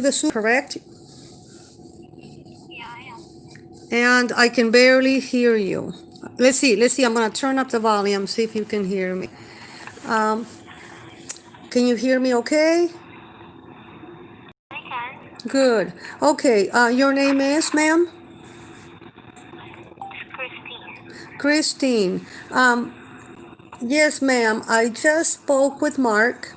the soup, correct? Yeah, I am. And I can barely hear you. Let's see. I'm going to turn up the volume, see if you can hear me. Um, can you hear me okay? I can. Good. Okay, your name is, ma'am? It's Christine. Christine. Yes, ma'am. I just spoke with Mark,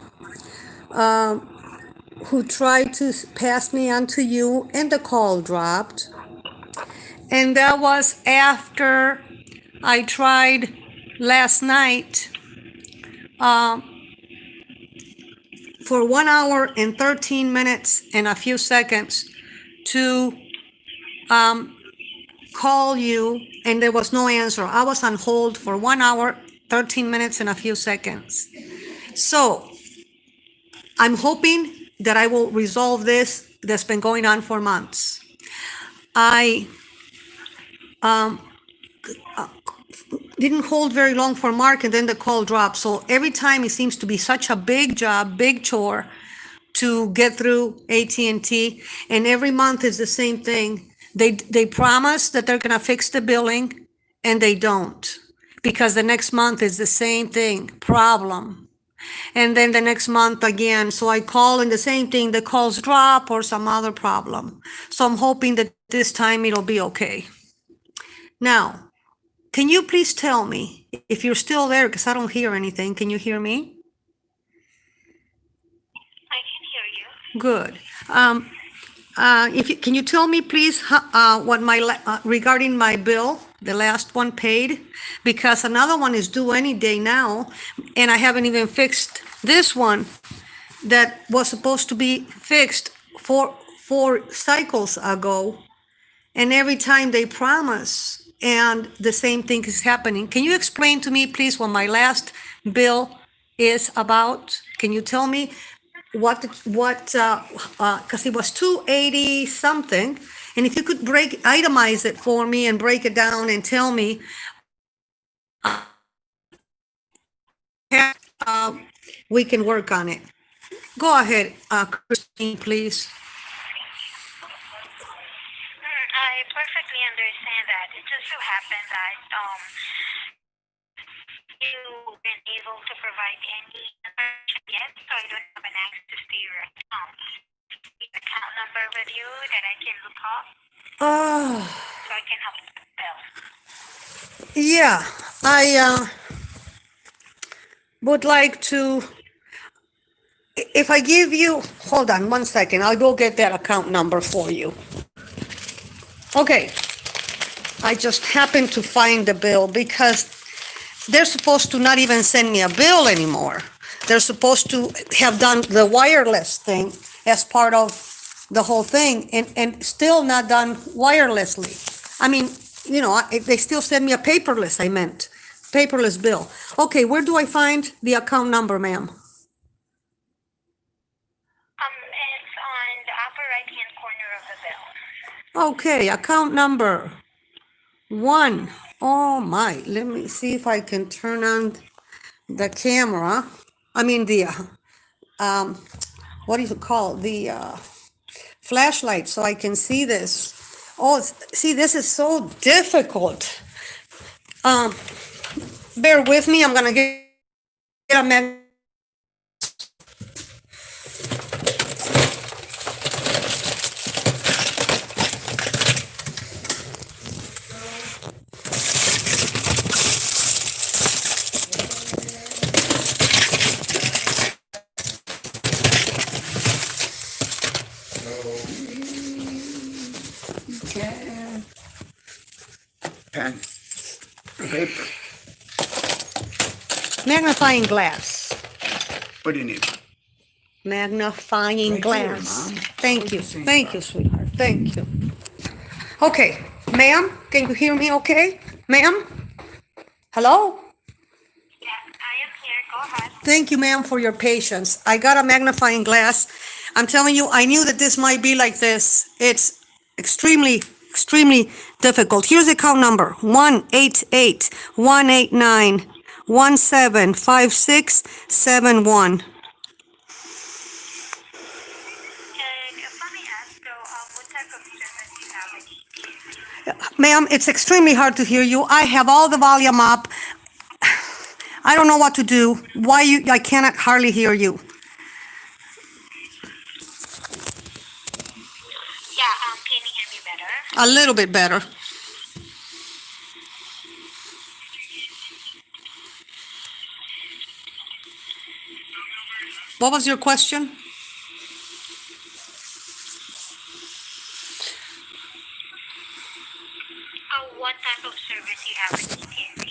who tried to pass me on to you, and the call dropped. And that was after I tried last night for 1 hour and 13 minutes and a few seconds to call you, and there was no answer. I was on hold for 1 hour, 13 minutes and a few seconds. So I'm hoping that I will resolve this that's been going on for months. I didn't hold very long for Mark, and then the call dropped. So every time it seems to be such a big job, big chore to get through AT&T, and every month is the same thing. They promise that they're gonna fix the billing, and they don't, because the next month is the same thing, problem. And then the next month again. So I call and the same thing, the calls drop or some other problem. So I'm hoping that this time it'll be okay. Now, can you please tell me if you're still there, because I don't hear anything. Can you hear me? I can hear you. Good. If you, can you tell me please what regarding my bill, the last one paid, because another one is due any day now, and I haven't even fixed this one that was supposed to be fixed four cycles ago, and every time they promise, and the same thing is happening. Can you explain to me, please, what my last bill is about? Can you tell me because it was 280 something, and if you could itemize it for me and break it down and tell me, we can work on it. Go ahead, Christine, please. I perfectly understand that. It just so happened that you've been able to provide any information yet, so I don't have an access to your account number with you that I can look up Oh, so I can help you bill. yeah, I would like to, if I give you, hold on 1 second, I'll go get that account number for you. Okay, I just happened to find the bill because they're supposed to not even send me a bill anymore. They're supposed to have done the wireless thing as part of the whole thing, and still not done wirelessly. I mean, they still send me a paperless bill. Okay, where do I find the account number, ma'am? It's on the upper right-hand corner of the bill. Okay, account number one. Oh my, let me see if I can turn on the camera. I mean um, what do you call the flashlight so I can see this. Oh, see, this is so difficult. Um, bear with me. I'm gonna get a Pen, paper. magnifying glass. What do you need? Magnifying Right glass. here, Mom. Thank you. Put the Thank you, sweetheart. Thank you. Okay, ma'am, can you hear me okay? Ma'am? Hello? Yeah, I am here. Go ahead. Thank you, ma'am, for your patience. I got a magnifying glass. I'm telling you, I knew that this might be like this. It's extremely difficult. Here's the account number: 188-189-175671. And if I'm type of service you have at AT&T? Ma'am, it's extremely hard to hear you. I have all the volume up. I don't know what to do. I cannot hardly hear you. Yeah, can you hear me better? A little bit better. What was your question? What type of service you have at AT&T?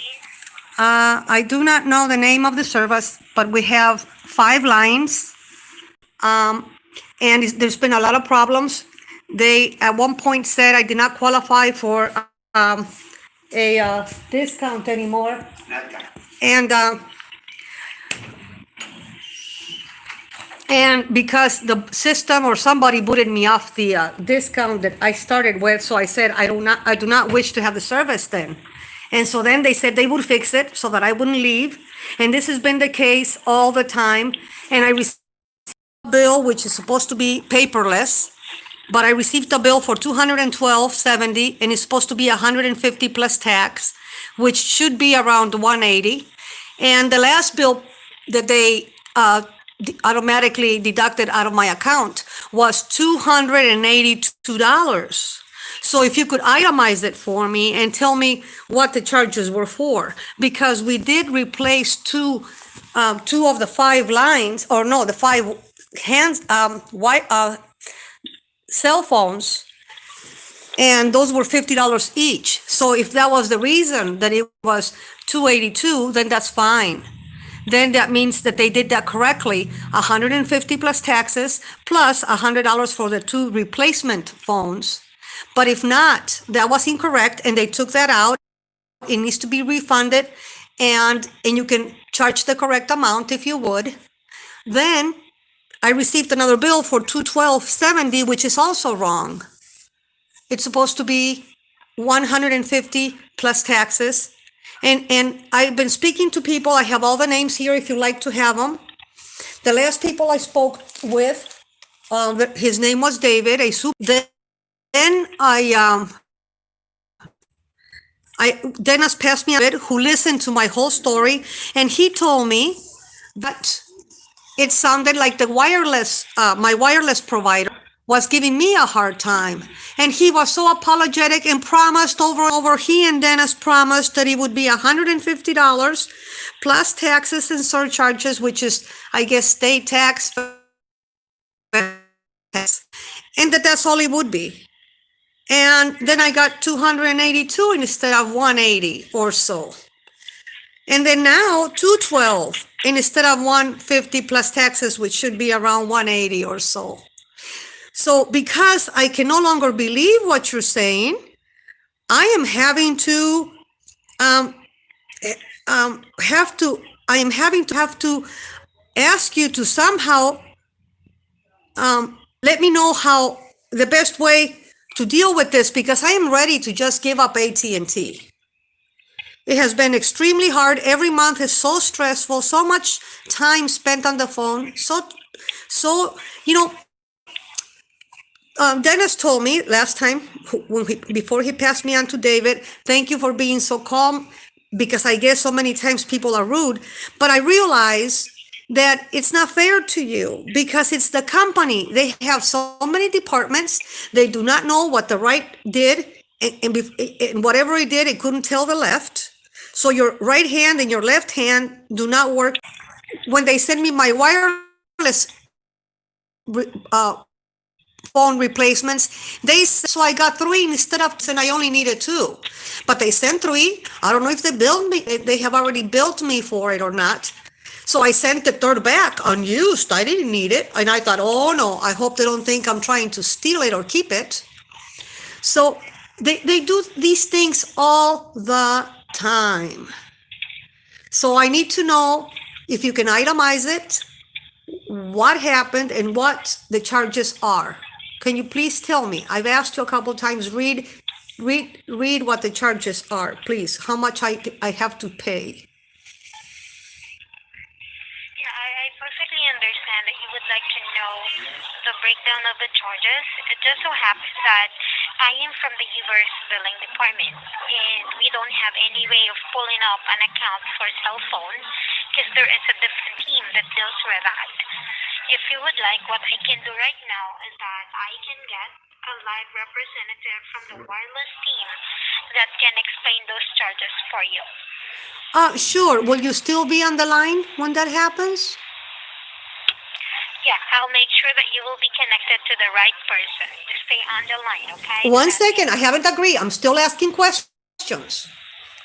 I do not know the name of the service, but we have 5 lines. And there's been a lot of problems. They at one point said I did not qualify for a discount anymore. And because the system or somebody booted me off the discount that I started with, so I said I do not wish to have the service then. And so then they said they would fix it so that I wouldn't leave. And this has been the case all the time. And I received a bill which is supposed to be paperless, but I received a bill for $212.70 and it's supposed to be $150 plus tax, which should be around $180. And the last bill that they automatically deducted out of my account was $282. So if you could itemize it for me and tell me what the charges were for, because we did replace two of the 5 lines, or no, the 5 cell phones, and those were $50 each. So if that was the reason that it was $282, then that's fine. Then that means that they did that correctly, $150 plus taxes, plus $100 for the 2 replacement phones. But if not, that was incorrect, and they took that out. It needs to be refunded, and you can charge the correct amount if you would. Then I received another bill for $212.70, which is also wrong. It's supposed to be $150 plus taxes. And I've been speaking to people. I have all the names here if you like to have them. The last people I spoke with, his name was David. Then Dennis passed me a bit, who listened to my whole story, and he told me that it sounded like my wireless provider was giving me a hard time. And he was so apologetic and promised over, he and Dennis promised that it would be $150 plus taxes and surcharges, which is, I guess, state tax, and that's all it would be. And then I got 282 instead of 180 or so. And then now 212 instead of 150 plus taxes, which should be around 180 or so. So because I can no longer believe what you're saying, I am having to have to ask you to somehow let me know how the best way to deal with this, because I am ready to just give up AT&T. It has been extremely hard. Every month is so stressful, so much time spent on the phone. So Dennis told me last time, before he passed me on to David, thank you for being so calm, because I guess so many times people are rude. But I realize that it's not fair to you, because it's the company. They have so many departments. They do not know what the right did, and whatever it did, it couldn't tell the left. So your right hand and your left hand do not work. When they send me my wireless phone replacements, so I got 3 instead of, and I only needed 2. But they sent 3. I don't know if they have already billed me for it or not. So I sent the 3rd back unused. I didn't need it. And I thought, oh no, I hope they don't think I'm trying to steal it or keep it. So they do these things all the time. So I need to know if you can itemize it, what happened, and what the charges are. Can you please tell me? I've asked you a couple times, read what the charges are, please. How much I have to pay. Yeah, I perfectly understand that you would like to know the breakdown of the charges, it just so happens that I am from the reverse billing department, and we don't have any way of pulling up an account for cell phone because there is a different team that deals with that. If you would like, what I can do right now is that I can get a live representative from the wireless team that can explain those charges for you. Sure. Will you still be on the line when that happens? Yeah, I'll make sure that you will be connected to the right person. Just stay on the line, okay? One second. I haven't agreed. I'm still asking questions.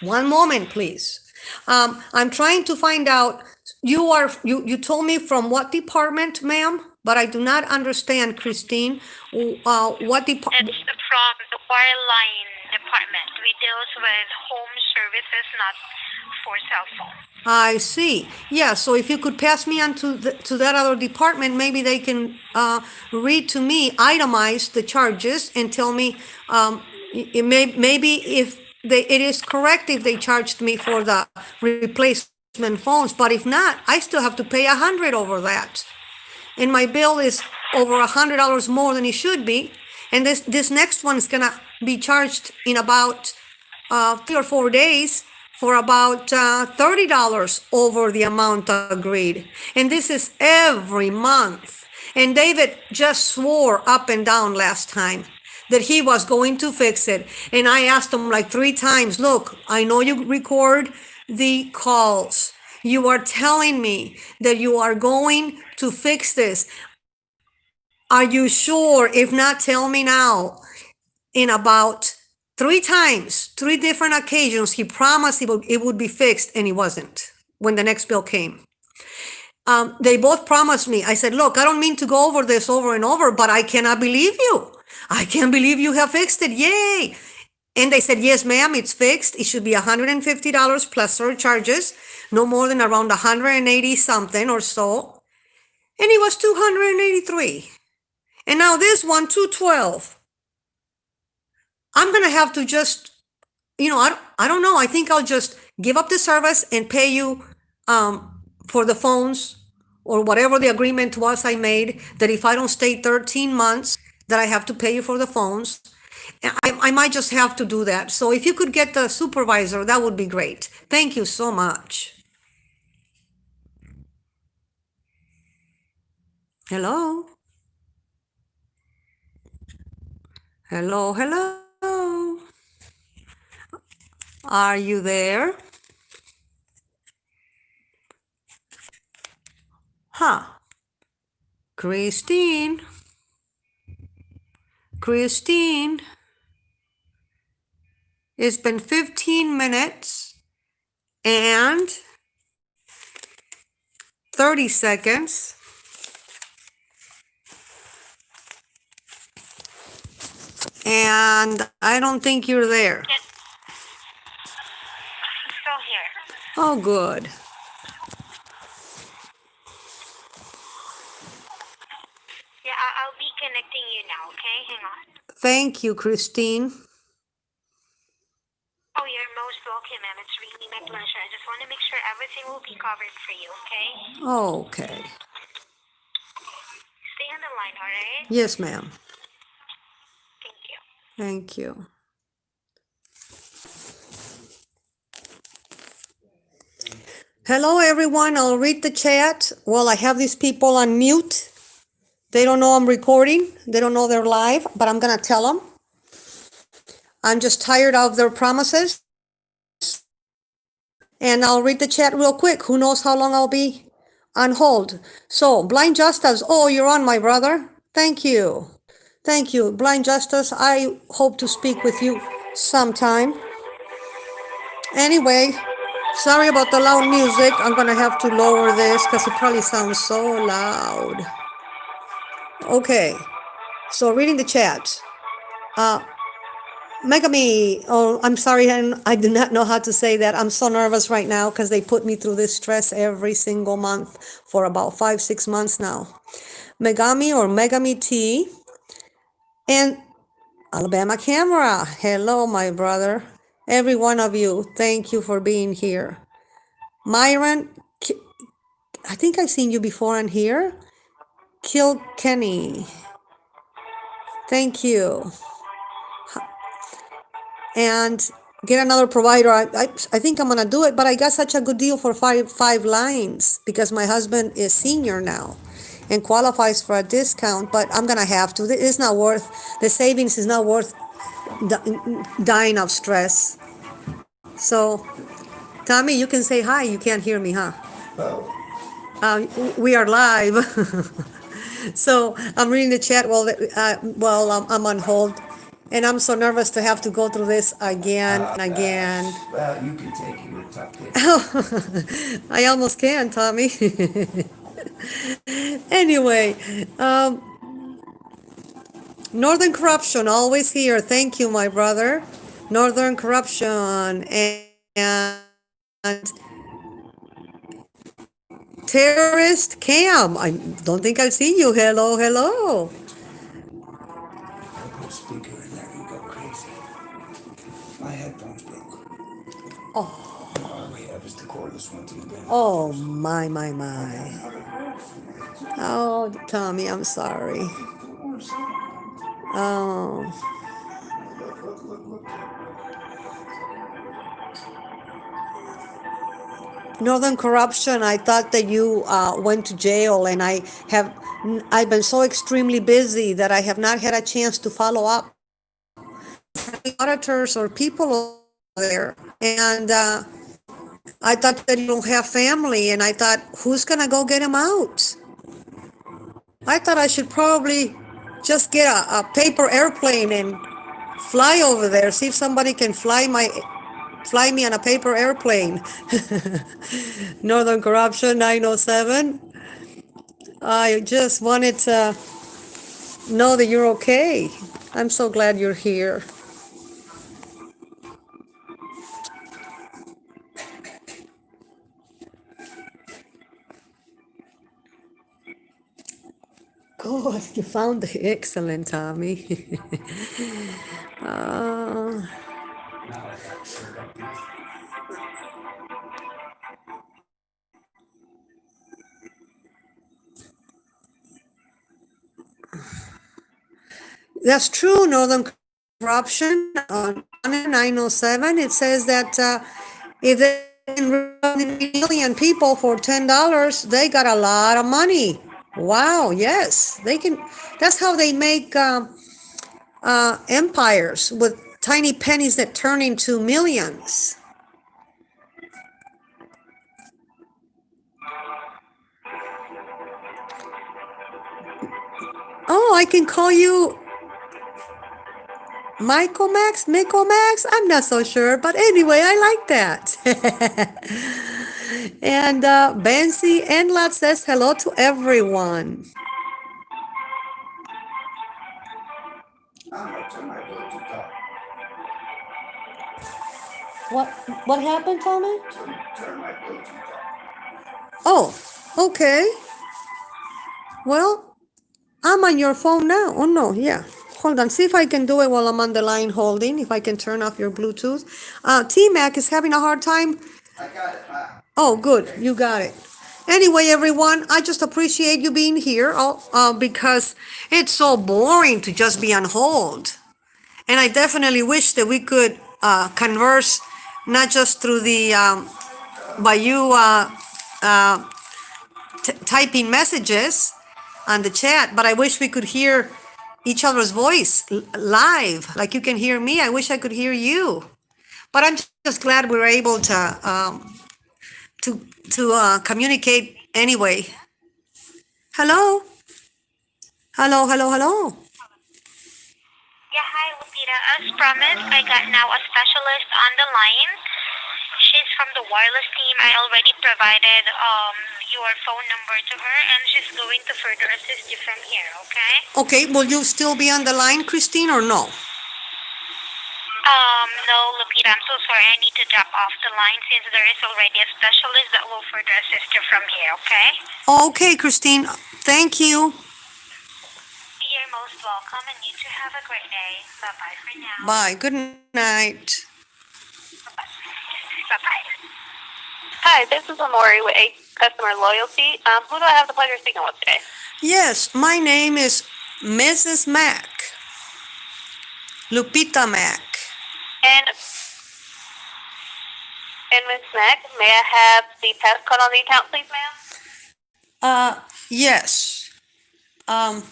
One moment, please. I'm trying to find out. You told me from what department, ma'am? But I do not understand, Christine. What department? It's from the wireline department. We deals with home services, not for cell phone. I see. Yeah, so if you could pass me on to that other department, maybe they can read to me, itemize the charges and tell me maybe if it is correct if they charged me for the replacement phones, but if not, I still have to pay 100 over that. And my bill is over $100 more than it should be. And this next one is gonna be charged in about 3 or 4 days for about $30 over the amount agreed. And this is every month. And David just swore up and down last time that he was going to fix it. And I asked him like 3 times, look, I know you record the calls. You are telling me that you are going to fix this. Are you sure? If not, tell me now. In about 3 times, 3 different occasions, he promised it would be fixed, and it wasn't when the next bill came. They both promised me. I said, look, I don't mean to go over this over and over, but I cannot believe you. I can't believe you have fixed it. Yay. And they said, yes, ma'am, it's fixed. It should be $150 plus surcharges, no more than around 180 something or so. And it was 283. And now this one, 212. I'm going to have to just, I don't know. I think I'll just give up the service and pay you for the phones or whatever the agreement was I made, that if I don't stay 13 months, that I have to pay you for the phones. I might just have to do that. So if you could get the supervisor, that would be great. Thank you so much. Hello? Hello, hello. Are you there? Huh. Christine. It's been 15 minutes and 30 seconds. And I don't think you're there. I'm still here. Oh, good. Yeah, I'll be connecting you now, okay? Hang on. Thank you, Christine. Oh, you're most welcome, ma'am. It's really my pleasure. I just want to make sure everything will be covered for you, okay? Okay. Stay on the line, all right? Yes, ma'am. Thank you. Thank you. Hello, everyone. I'll read the chat while I have these people on mute. They don't know I'm recording. They don't know they're live, but I'm going to tell them. I'm just tired of their promises. And I'll read the chat real quick. Who knows how long I'll be on hold. So, Blind Justice. Oh, you're on, my brother. Thank you. Thank you. Blind Justice, I hope to speak with you sometime. Anyway, sorry about the loud music. I'm going to have to lower this because it probably sounds so loud. Okay, so reading the chat. Megami, oh, I'm sorry, and I do not know how to say that. I'm so nervous right now because they put me through this stress every single month for about 5-6 months now. Megami or Megami T. And Alabama Camera. Hello, my brother. Every one of you, thank you for being here. Myron, I think I've seen you before on here. Kilkenny. Thank you. And get another provider. I think I'm gonna do it, but I got such a good deal for five lines because my husband is senior now and qualifies for a discount, but I'm gonna have to. It's not worth the savings is not worth dying of stress. So, Tommy, you can say hi. You can't hear me, huh? Oh, We are live. So I'm reading the chat while I'm on hold, and I'm so nervous to have to go through this again and again. well, you can take it. You're a tough kid. I almost can, Tommy. Anyway, Northern Corruption, always here. Thank you, my brother. Northern Corruption and Terrorist Cam. I don't think I've seen you. Hello, hello. I put a speaker in there, you go crazy. My headphones broke. All we have is the cordless ones in the bin. Oh, my. Oh, Tommy, I'm sorry. Oh, Northern Corruption. I thought that you went to jail, and I've been so extremely busy that I have not had a chance to follow up with auditors or people over there. And I thought that you don't have family, and I thought, who's gonna go get him out? I thought I should probably just get a paper airplane and fly over there, see if somebody can fly me on a paper airplane. Northern Corruption 907. I just wanted to know that you're okay. I'm so glad you're here. Good, you found it. Excellent, Tommy. uh, that's true, Northern Corruption on 907. It says that if they can run a million people for $10, they got a lot of money. Wow, yes, they can. That's how they make empires with tiny pennies that turn into millions. Oh, I can call you Michael Max? I'm not so sure, but anyway, I like that. And Benzi Enlat says hello to everyone. I'm gonna turn my Bluetooth off. What what happened, Tommy? Turn my Bluetooth off. Oh, okay. Well, I'm on your phone now. Oh no, yeah. Hold on. See if I can do it while I'm on the line holding. If I can turn off your Bluetooth. T-Mac is having a hard time. I got it. Oh, good. You got it. Anyway, everyone, I just appreciate you being here because it's so boring to just be on hold. And I definitely wish that we could converse not just through the by you typing messages on the chat, but I wish we could hear each other's voice live, like you can hear me. I wish I could hear you. But I'm just glad we were able to communicate anyway. Hello, hello. Yeah, hi, Lupita. As promised, I got now a specialist on the line. She's from the wireless team. I already provided your phone number to her, and she's going to further assist you from here, okay? Okay, will you still be on the line, Christine, or no? No, Lupita, I'm so sorry. I need to drop off the line since there is already a specialist that will further assist you from here, okay? Okay, Christine. Thank you. You're most welcome, and you two have a great day. Bye-bye for now. Bye. Good night. Bye-bye. Hi, this is Amori with a customer loyalty. Who do I have the pleasure of speaking with today? Yes, my name is Mrs. Mac, Lupita Mac. And Ms. Mack, may I have the passcode on the account, please, ma'am? Yes. Um,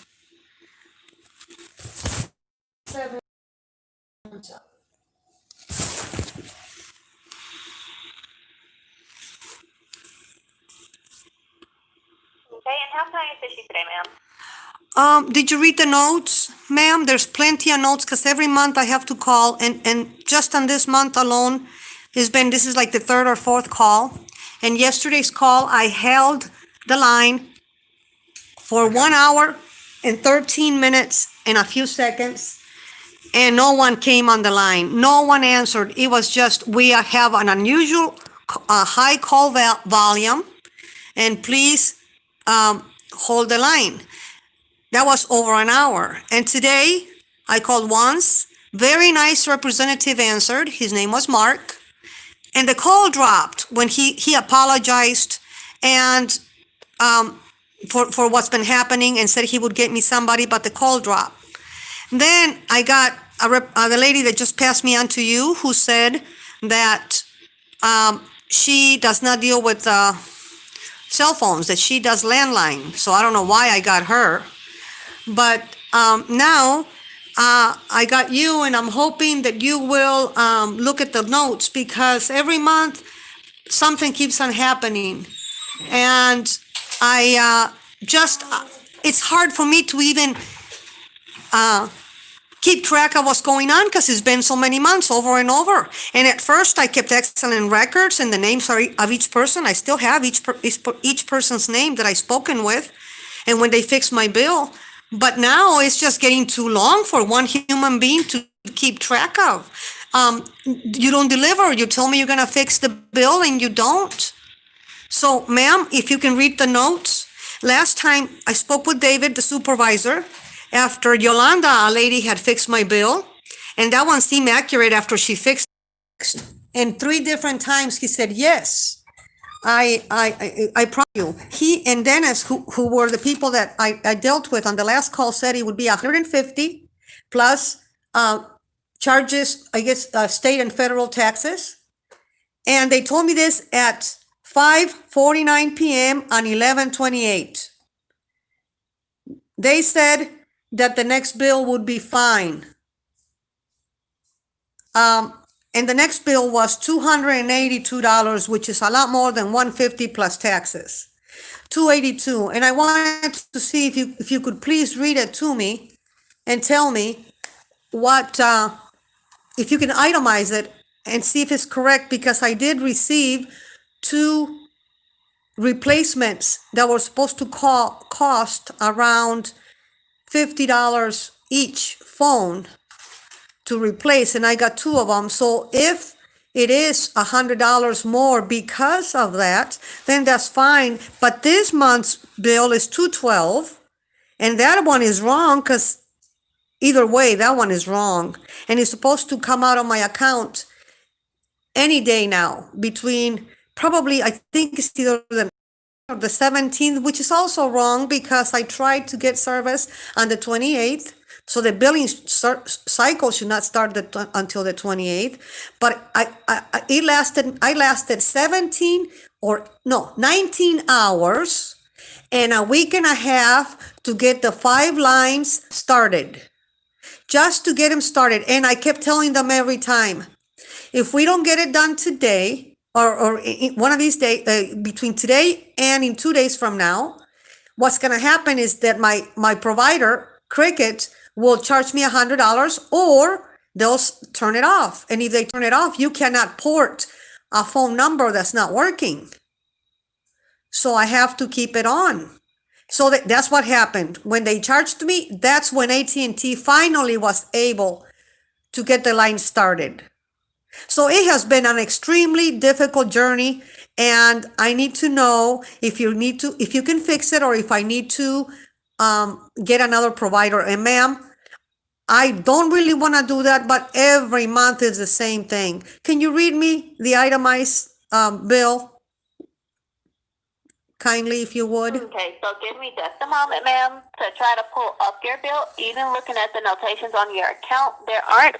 Okay, and how can I assist you today, ma'am? did you read the notes, ma'am? There's plenty of notes because every month I have to call, and just on this month alone, this is like the third or fourth call. And yesterday's call, I held the line for 1 hour and 13 minutes and a few seconds, and no one came on the line. No one answered. It was just, we have an unusual high call volume, and please hold the line. That was over an hour. And today I called once. Very nice representative answered. His name was Mark. And the call dropped when he apologized and for what's been happening and said he would get me somebody, but the call dropped. Then I got the lady that just passed me on to you, who said that she does not deal with cell phones, that she does landline. So I don't know why I got her. But now I got you, and I'm hoping that you will look at the notes, because every month something keeps on happening. And I it's hard for me to even keep track of what's going on, because it's been so many months over and over. And at first I kept excellent records and the names of each person. I still have each person's name that I've spoken with, and when they fix my bill. But now it's just getting too long for one human being to keep track of. You don't deliver. You tell me you're going to fix the bill and you don't. So, ma'am, if you can read the notes. Last time I spoke with David, the supervisor, after Yolanda, a lady, had fixed my bill, and that one seemed accurate after she fixed it. And 3 different times he said, yes, I promise you. He and Dennis, who were the people that I dealt with on the last call, said it would be 150 plus charges, I guess, state and federal taxes. And they told me this at 5:49 p.m. on 11/28. They said that the next bill would be fine. And the next bill was $282, which is a lot more than 150 plus taxes. 282. And I wanted to see if you could please read it to me and tell me what if you can itemize it and see if it's correct, because I did receive 2 replacements that were supposed to cost around $50 each phone to replace, and I got 2 of them. So if it is $100 more because of that, then that's fine. But this month's bill is $212, and that one is wrong, because either way, that one is wrong, and it's supposed to come out of my account any day now, between probably, I think it's either the 17th, which is also wrong, because I tried to get service on the 28th. So the billing cycle should not start until the 28th. But I lasted 19 hours and a week and a half to get the 5 lines started, just to get them started. And I kept telling them every time, if we don't get it done today, or one of these days, between today and in 2 days from now, what's going to happen is that my provider, Cricket, will charge me $100, or they'll turn it off. And if they turn it off, you cannot port a phone number that's not working. So I have to keep it on. So that's what happened. When they charged me, that's when AT&T finally was able to get the line started. So it has been an extremely difficult journey, and I need to know if you can fix it, or if I need to get another provider. And ma'am, I don't really want to do that, but every month is the same thing. Can you read me the itemized bill? kindly, if you would. Okay, so give me just a moment, ma'am, to try to pull up your bill. Even looking at the notations on your account, there aren't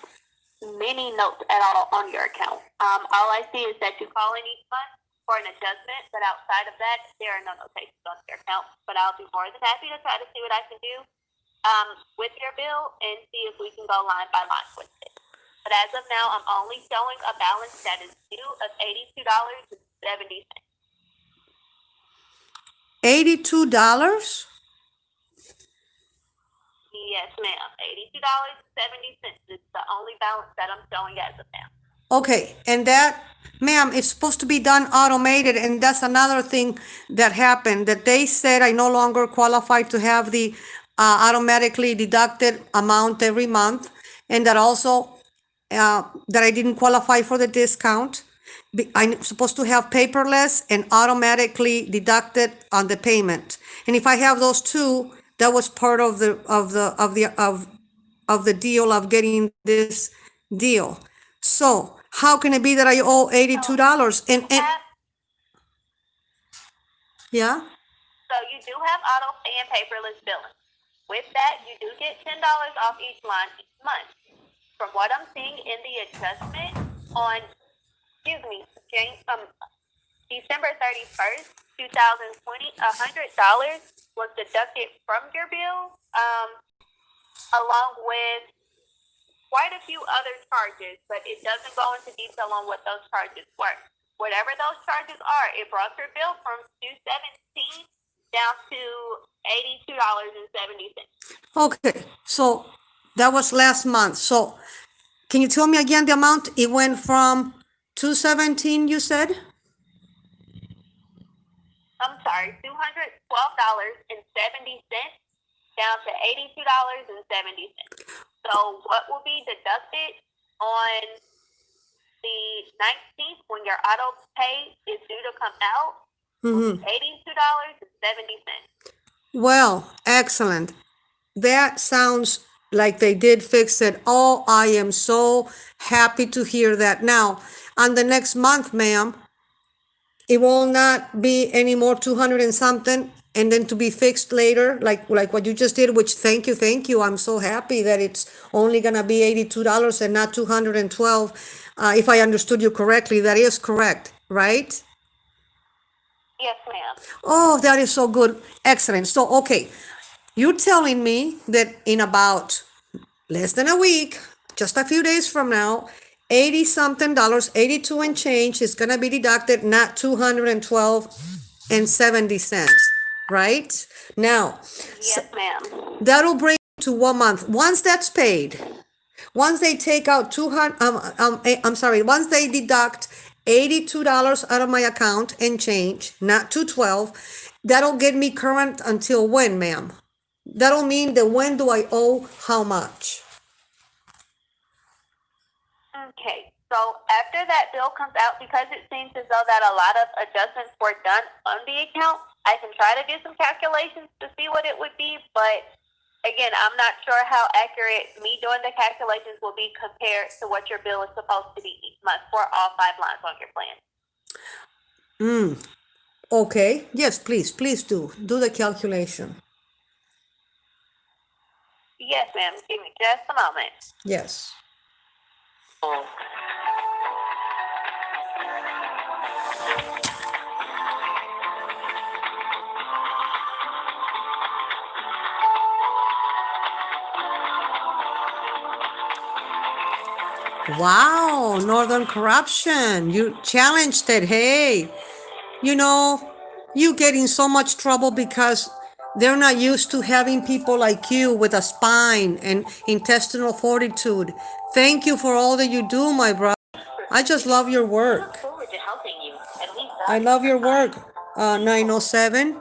many notes at all on your account. All I see is that you call in each month for an adjustment, but outside of that, there are no notations on your account. But I'll be more than happy to try to see what I can do with your bill and see if we can go line by line with it. But as of now, I'm only showing a balance that is due of $82.70. $82? Yes, ma'am. $82.70 is the only balance that I'm showing as of now. Okay, and that, ma'am, it's supposed to be done automated, and that's another thing that happened, that they said I no longer qualified to have the automatically deducted amount every month, and that also that I didn't qualify for the discount. I'm supposed to have paperless and automatically deducted on the payment. And if I have those two, that was part of the deal of getting this deal. So how can it be that I owe $82? And yeah. So you do have auto pay and paperless billing. With that, you do get $10 off each line each month. From what I'm seeing in the adjustment on, December 31st, 2020, $100 was deducted from your bill, along with quite a few other charges, but it doesn't go into detail on what those charges were. Whatever those charges are, it brought your bill from $217 down to $82.70. Okay, so that was last month. So can you tell me again the amount? It went from 217, you said? I'm sorry, $212.70 down to $82.70. So what will be deducted on the 19th when your auto pay is due to come out? $82.70. Well, excellent. That sounds like they did fix it. Oh, I am so happy to hear that. Now, on the next month, ma'am, it will not be any more 200 and something and then to be fixed later, like what you just did, which thank you. I'm so happy that it's only gonna be $82 and not 212. If I understood you correctly, that is correct, right? Yes, ma'am. Oh, that is so good. Excellent. So, okay, you're telling me that in about less than a week, just a few days from now, 80 something dollars, 82 and change is going to be deducted, not 212 and 70 cents, right? Now, Yes, ma'am. that'll bring to 1 month. Once that's paid, once they take out 200, once they deduct $82 out of my account and change, not 212, that'll get me current until when, ma'am? That'll mean that when do I owe how much? Okay, so after that bill comes out, because it seems as though that a lot of adjustments were done on the account, I can try to do some calculations to see what it would be, but again, I'm not sure how accurate me doing the calculations will be compared to what your bill is supposed to be each month for all 5 lines on your plan. Okay, yes, please do the calculation. Yes, ma'am. Give me just a moment. Yes. Wow, Northern Corruption, you challenged it. Hey, you know, you get in so much trouble because they're not used to having people like you with a spine and intestinal fortitude. Thank you for all that you do, my brother. I just love your work. Look forward to helping you. At least I love your work. 907.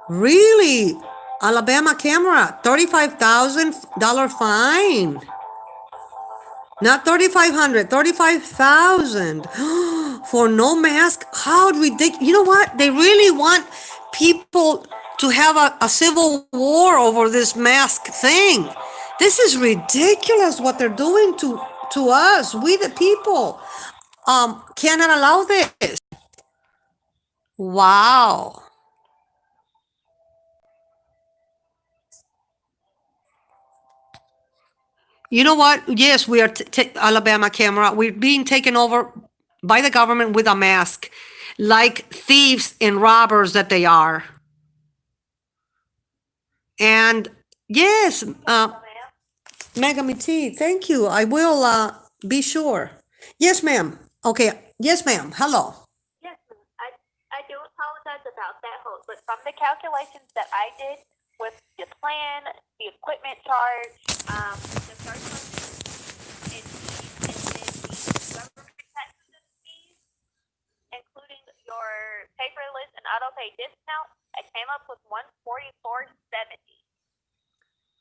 Really? Alabama camera, $35,000 fine. Not 3,500, 35,000 for no mask. How ridiculous! You know what? They really want people to have a civil war over this mask thing. This is ridiculous what they're doing to to us. We the people cannot allow this. Wow. You know what? Yes, we are Alabama camera. We're being taken over by the government with a mask, like thieves and robbers that they are. And yes, Megami T, thank you. I will be sure. Yes, ma'am. Okay. Yes, ma'am. Hello. Yes, I do apologize about that hold, but from the calculations that I did with the plan, the equipment charge, the surcharge, and the government taxes and fees, including your paperless and auto pay discount, I came up with $144.70.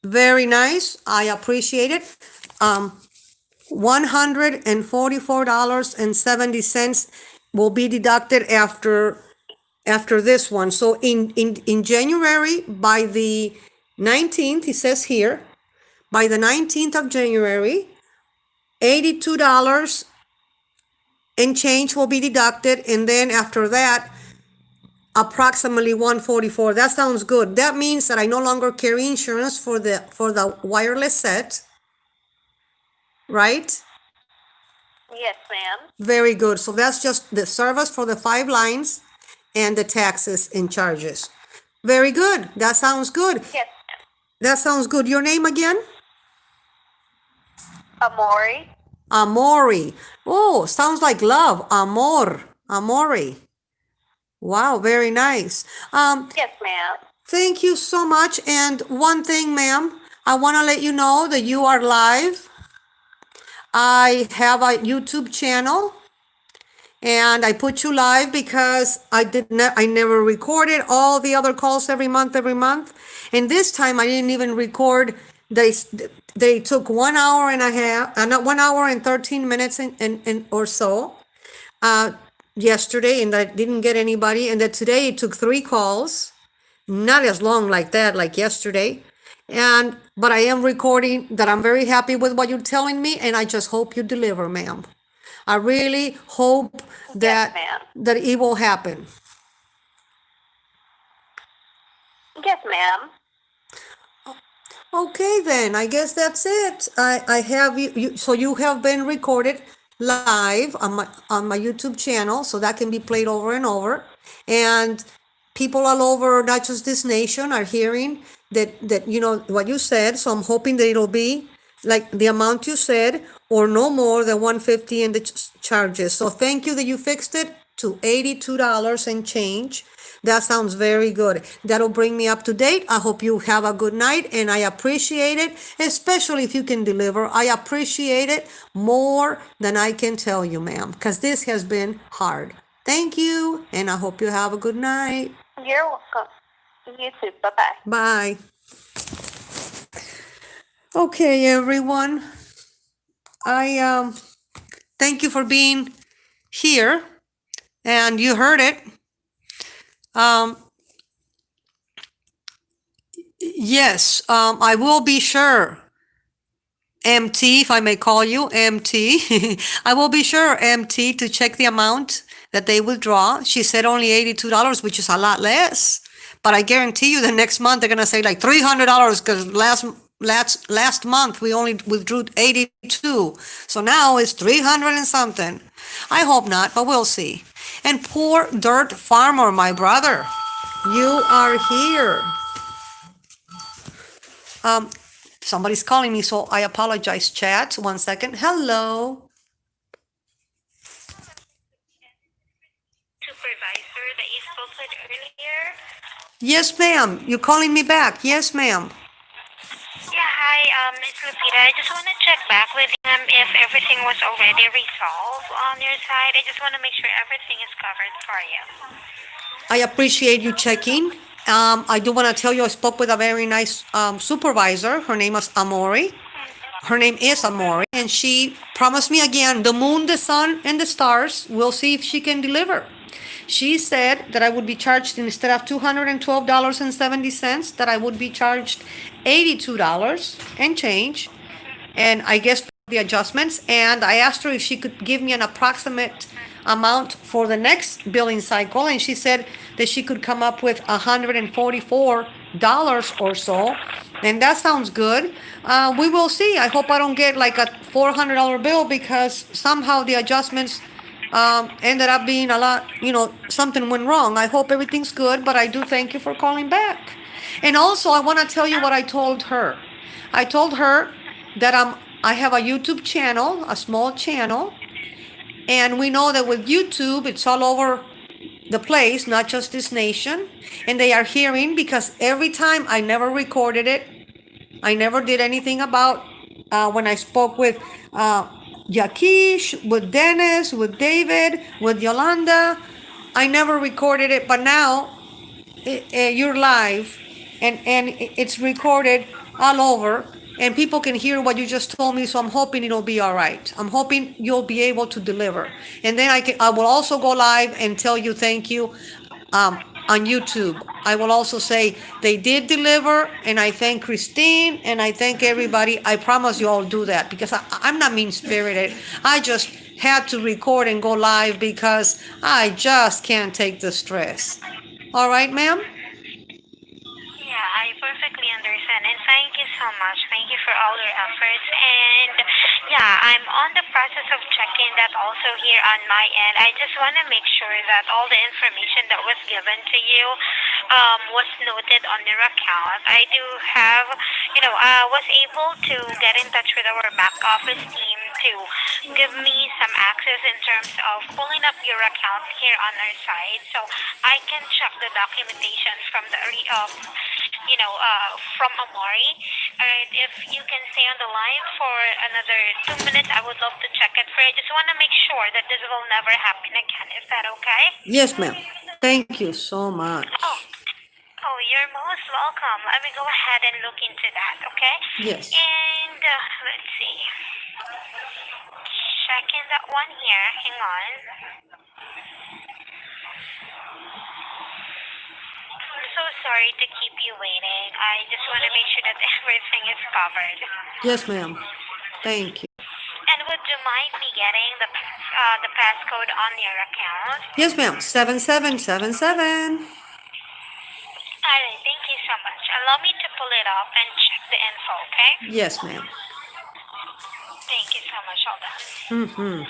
Very nice. I appreciate it. $144.70 will be deducted after this one. So in January, by the 19th, it says here, by the 19th of January, $82 and change will be deducted, and then after that, approximately 144. That sounds good. That means that I no longer carry insurance for the wireless set, right? Yes, ma'am. Very good. So that's just the service for the 5 lines and the taxes and charges. Very good. That sounds good. Yes, That sounds good. Your name again? Amori. Amori. Oh, sounds like love. Amor. Amori. Wow, very nice. Yes, ma'am. Thank you so much. And one thing, ma'am, I want to let you know that you are live. I have a YouTube channel, and I put you live because I never recorded all the other calls every month, and this time I didn't even record. They took 1 hour and a half, not 1 hour and 13 minutes and or so yesterday, and I didn't get anybody. And that today it took 3 calls, not as long like that, like yesterday. And but I am recording that. I'm very happy with what you're telling me, and I just hope you deliver, ma'am. I really hope that ma'am. that it will happen. Yes, ma'am. Okay, then I guess that's it. I have you so you have been recorded live on my YouTube channel, so that can be played over and over. And people all over, not just this nation, are hearing that you know what you said. So I'm hoping that it'll be like the amount you said, or no more than 150 in the charges. So thank you that you fixed it to $82 and change. That sounds very good. That'll bring me up to date. I hope you have a good night, and I appreciate it, especially if you can deliver. I appreciate it more than I can tell you, ma'am, because this has been hard. Thank you, and I hope you have a good night. You're welcome. You too. Bye-bye. Bye. Okay, everyone. I thank you for being here, and you heard it. Yes, I will be sure, MT, if I may call you MT. I will be sure, MT, to check the amount that they withdraw. She said only $82, which is a lot less. But I guarantee you the next month they're gonna say like $300 because last month we only withdrew 82. So now it's 300 and something. I hope not, but we'll see. And poor Dirt Farmer, my brother, you are here. Somebody's calling me, so I apologize, chat. 1 second. Hello. Supervisor that you spoke with earlier. Yes, ma'am. You're calling me back. Yes, ma'am. Yeah, hi, Miss Lupita. I just want to check back with him if everything was already resolved on your side. I just want to make sure everything is covered for you. I appreciate you checking. I do want to tell you I spoke with a very nice supervisor. Her name is Amori. Her name is Amori, and she promised me again the moon, the sun, and the stars. We'll see if she can deliver. She said that I would be charged, instead of $212.70, that I would be charged $82 and change. And I guess the adjustments, and I asked her if she could give me an approximate amount for the next billing cycle, and she said that she could come up with $144 or so, and that sounds good. We will see. I hope I don't get like a $400 bill because somehow the adjustments ended up being a lot, something went wrong. I hope everything's good, but I do thank you for calling back. And also, I want to tell you what I told her. I told her that I have a YouTube channel, a small channel, and we know that with YouTube, it's all over the place, not just this nation, and they are hearing because every time I never recorded it, I never did anything about when I spoke with Yakish, with Dennis, with David, with Yolanda. I never recorded it, but now you're live and it's recorded all over and people can hear what you just told me, so I'm hoping it'll be all right. I'm hoping you'll be able to deliver, and then I will also go live and tell you thank you on YouTube. I will also say they did deliver, and I thank Christine and I thank everybody. I promise you I'll do that because I'm not mean spirited. I just had to record and go live because I just can't take the stress. All right, ma'am? Yeah, I perfectly understand. And thank you so much. Thank you for all your efforts. And yeah, I'm on the process of checking that also here on my end. I just want to make sure that all the information that was given to you was noted on your account. I do have, was able to get in touch with our back office team to give me some access in terms of pulling up your account here on our side so I can check the documentation from the from Amori. Alright, if you can stay on the line for another 2 minutes, I would love to check it for you. I just want to make sure that this will never happen again. Is that okay? Yes, ma'am. Thank you so much. Oh, you're most welcome. Let me go ahead and look into that, okay? Yes. And let's see. Checking that one here. Hang on. I'm so sorry to keep you waiting. I just want to make sure that everything is covered. Yes, ma'am. Thank you. And would you mind me getting the passcode on your account? Yes, ma'am. 7777. Alright, thank you so much. Allow me to pull it up and check the info, okay? Yes, ma'am. Thank you so much. Hold on. Mm-hmm.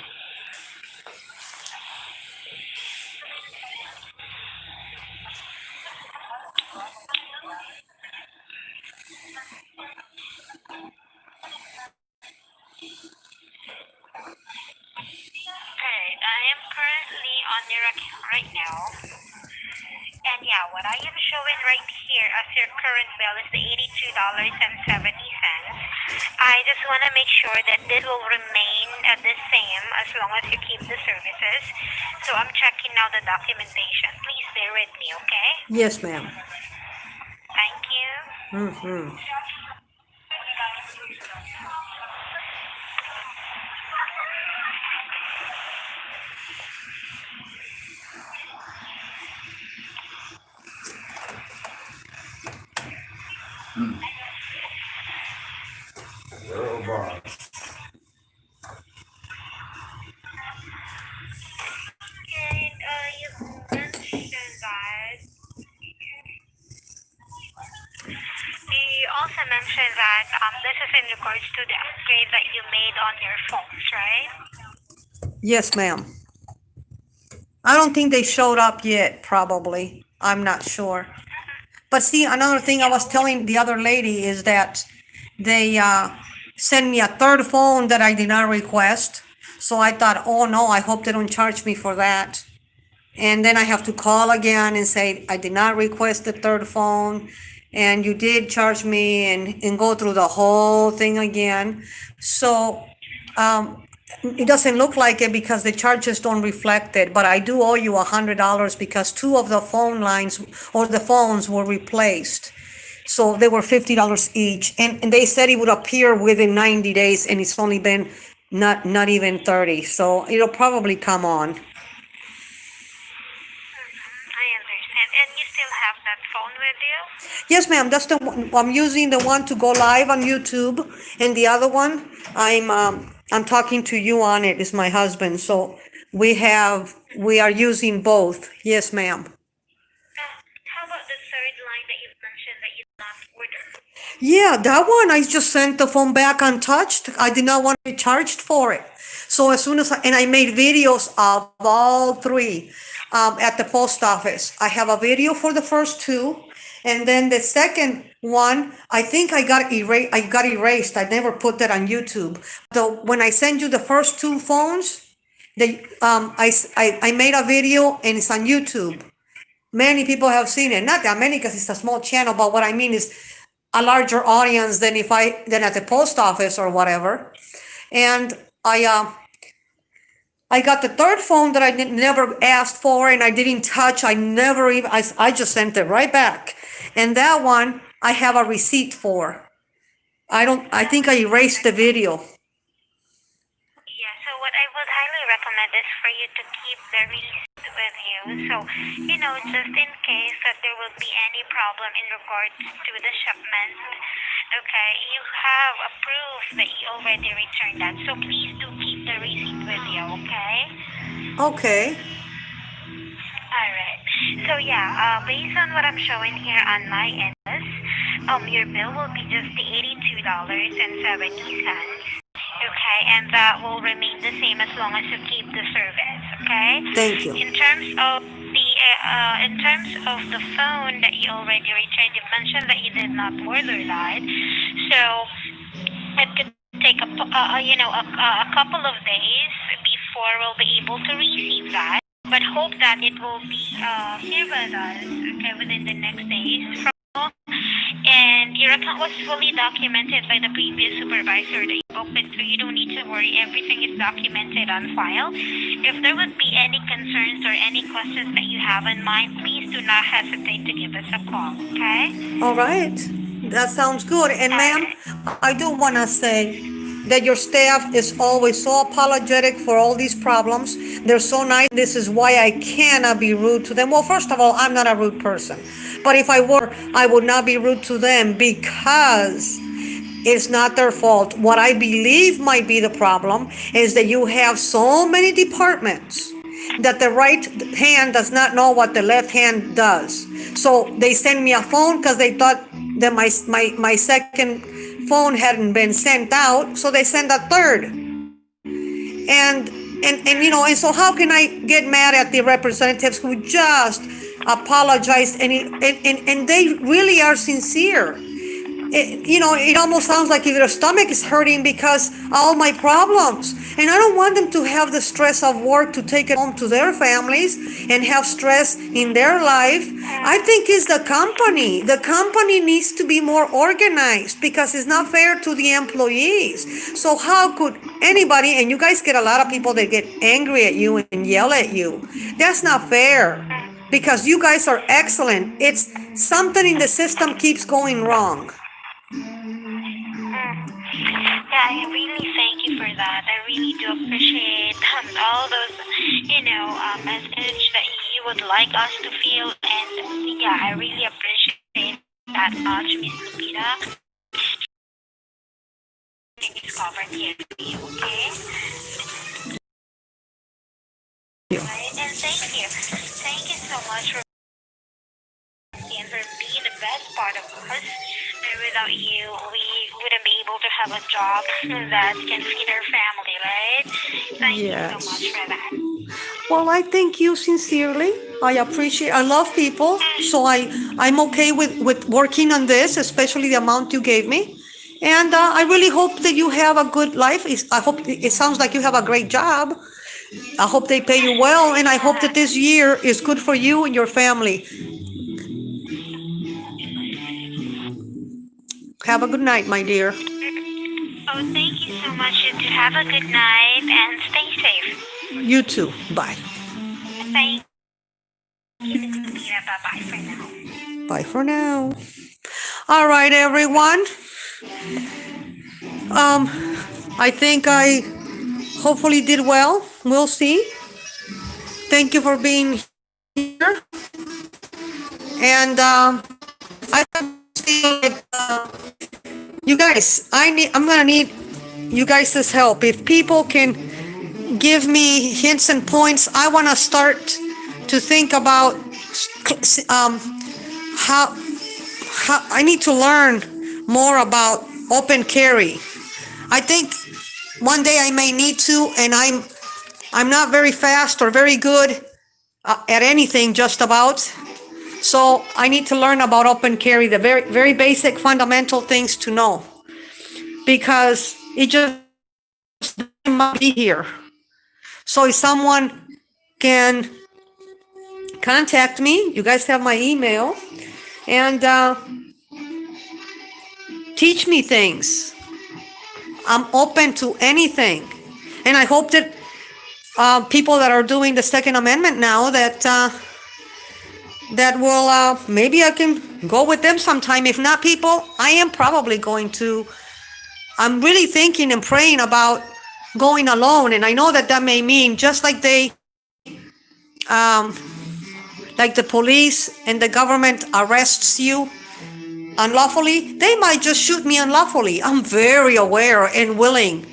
Alright, I am currently on your account right now. And yeah, what I am showing right here as your current bill is the $82.70. I just want to make sure that this will remain the same as long as you keep the services. So I'm checking now the documentation. Please bear with me, okay? Yes, ma'am. Thank you. Mm-hmm. Girl boss. And you mentioned that you also mentioned that this is in regards to the upgrade that you made on your phones, right? Yes, ma'am. I don't think they showed up yet, probably. I'm not sure. But see, another thing I was telling the other lady is that they sent me a third phone that I did not request. So I thought, oh no, I hope they don't charge me for that. And then I have to call again and say, I did not request the third phone. And you did charge me and go through the whole thing again. So it doesn't look like it because the charges don't reflect it, but I do owe you $100 because two of the phone lines or the phones were replaced. So they were $50 each, and they said it would appear within 90 days, and it's only been not even 30. So it'll probably come on. I understand. And you still have that phone with you? Yes, ma'am. That's the one. I'm using the one to go live on YouTube, and the other one, I'm talking to you on it. Is my husband. So we are using both. Yes, ma'am. How about the third line that you mentioned that you did not order? Yeah, that one I just sent the phone back untouched. I did not want to be charged for it. So as soon as and I made videos of all three at the post office. I have a video for the first two, and then the second one I think I got erased. I got erased. I never put that on YouTube. So when I send you the first two phones, I made a video and it's on YouTube. Many people have seen it, not that many because it's a small channel, but what I mean is a larger audience than at the post office or whatever. And I got the third phone that never asked for and I didn't touch. I never even I just sent it right back. And that one I have a receipt for. I think I erased the video. Yeah, so what I would highly recommend is for you to keep the receipt with you. So, just in case that there will be any problem in regards to the shipment, okay, you have a proof that you already returned that. So please do keep the receipt with you, okay? Okay. Alright. So yeah, based on what I'm showing here on my end, your bill will be just the $82.70. Okay, and that will remain the same as long as you keep the service. Okay. Thank you. In terms of the phone that you already returned, you mentioned that you did not order that, so it could take a couple of days before we'll be able to receive that. But hope that it will be here with us, okay, within the next days from now. And your account was fully documented by the previous supervisor that you opened, so you don't need to worry. Everything is documented on file. If there would be any concerns or any questions that you have in mind, please do not hesitate to give us a call, okay? All right. That sounds good. And ma'am, I do want to say that your staff is always so apologetic for all these problems. They're so nice. This is why I cannot be rude to them. Well, first of all, I'm not a rude person. But if I were, I would not be rude to them because it's not their fault. What I believe might be the problem is that you have so many departments that the right hand does not know what the left hand does. So they send me a phone because they thought that my second phone hadn't been sent out, so they send a third. And so how can I get mad at the representatives who just apologized and they really are sincere? It almost sounds like if their stomach is hurting because all my problems. And I don't want them to have the stress of work to take it home to their families and have stress in their life. I think it's the company. The company needs to be more organized because it's not fair to the employees. So how could anybody, and you guys get a lot of people that get angry at you and yell at you. That's not fair because you guys are excellent. It's something in the system keeps going wrong. Yeah, I really thank you for that. I really do appreciate all those, message that you would like us to feel. And yeah, I really appreciate that much, Miss Lupita. It's covered here for you, okay? Right, and thank you. Thank you so much for being the best part of us. And without you, we wouldn't be able to have a job that can feed our family, right? Thank you so much for that. Well, I thank you sincerely. I love people. So I'm okay with working on this, especially the amount you gave me. And I really hope that you have a good life. I hope it sounds like you have a great job. I hope they pay you well. And I hope that this year is good for you and your family. Have a good night, my dear. Oh, thank you so much. You too. Have a good night and stay safe. You too. Bye. Thank you. Bye-bye for now. Bye for now. All right, everyone. I think I hopefully did well. We'll see. Thank you for being here. And I feel like you guys, I'm gonna need you guys' help. If people can give me hints and points, I want to start to think about how I need to learn more about open carry. I think one day I may need to, and I'm not very fast or very good at anything, just about. So I need to learn about open carry, the very basic fundamental things to know, because it just might be here. So if someone can contact me, you guys have my email, and teach me things. I'm open to anything, and I hope that people that are doing the Second Amendment now, that will maybe I can go with them sometime. If not, people, I am probably going to. I'm really thinking and praying about going alone, and I know that may mean just like like the police and the government arrests you unlawfully, they might just shoot me unlawfully. I'm very aware and willing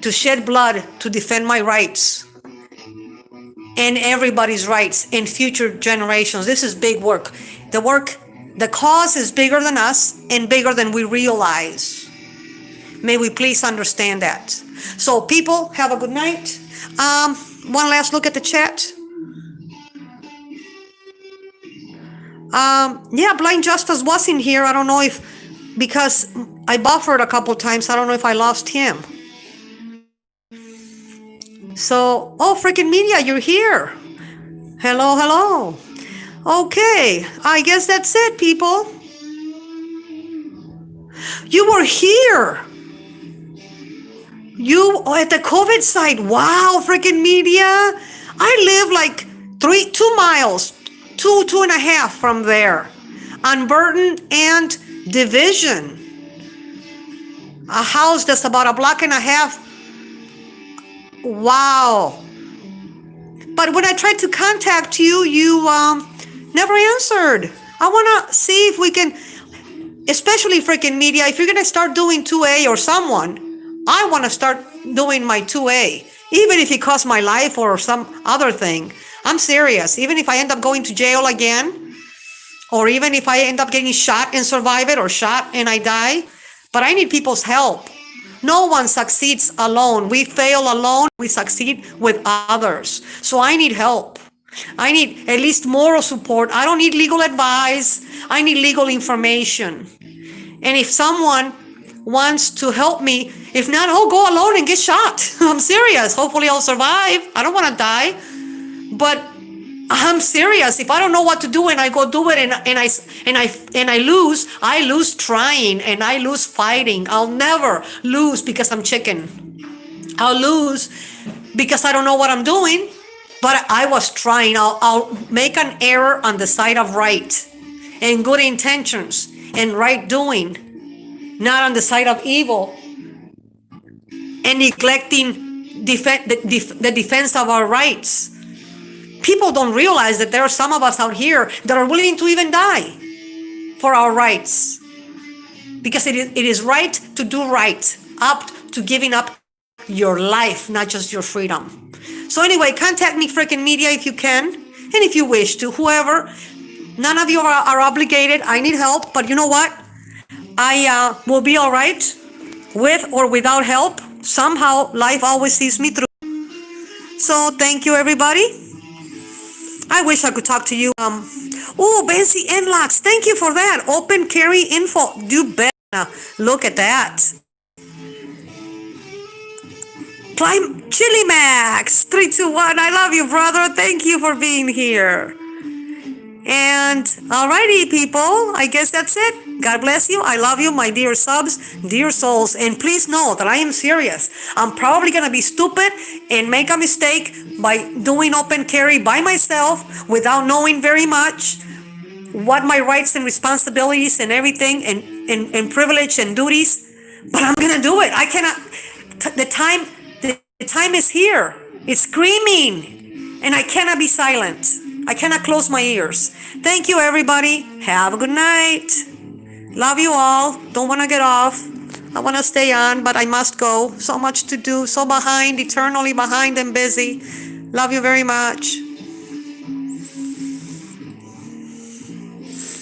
to shed blood to defend my rights and everybody's rights in future generations. This is big work. The cause is bigger than us and bigger than we realize. May we please understand that. So people, have a good night. One last look at the chat. Yeah, Blind Justice was in here. I don't know if, because I buffered a couple times, I don't know if I lost him. So, oh, freaking media, you're here. Hello, hello. Okay, I guess that's it, people. You were here. You at the COVID site. Wow, freaking media. I live like 2 miles, two and a half from there, on Burton and Division. A house that's about a block and a half. Wow. But when I tried to contact you, you never answered. I want to see if we can, especially freaking media, if you're going to start doing 2A or someone, I want to start doing my 2A, even if it costs my life or some other thing. I'm serious. Even if I end up going to jail again, or even if I end up getting shot and survive it, or shot and I die, but I need people's help. No one succeeds alone. We fail alone. We succeed with others. So I need help. I need at least moral support. I don't need legal advice. I need legal information. And if someone wants to help me, if not, I'll go alone and get shot. I'm serious. Hopefully I'll survive. I don't want to die. But I'm serious. If I don't know what to do and I go do it and I lose trying and I lose fighting. I'll never lose because I'm chicken. I'll lose because I don't know what I'm doing. But I was trying. I'll make an error on the side of right and good intentions and right doing, not on the side of evil and neglecting the defense of our rights. People don't realize that there are some of us out here that are willing to even die for our rights, because it is right to do right, up to giving up your life, not just your freedom. So anyway, contact me, freaking media, if you can, and if you wish to, whoever. None of you are obligated. I need help, but you know what? I will be all right with or without help. Somehow life always sees me through. So thank you, everybody. I wish I could talk to you. Oh, Benzie Enlocks, thank you for that. Open carry info. You better look at that. Climb Chili Max 321. I love you, brother. Thank you for being here. And alrighty, people, I guess that's it. God bless you. I love you, my dear subs, dear souls. And please know that I am serious. I'm probably going to be stupid and make a mistake by doing open carry by myself without knowing very much what my rights and responsibilities and everything and privilege and duties. But I'm going to do it. I cannot. The time is here. It's screaming. And I cannot be silent. I cannot close my ears. Thank you, everybody. Have a good night. Love you all. Don't want to get off. I want to stay on, but I must go. So much to do. So behind, eternally behind and busy. Love you very much.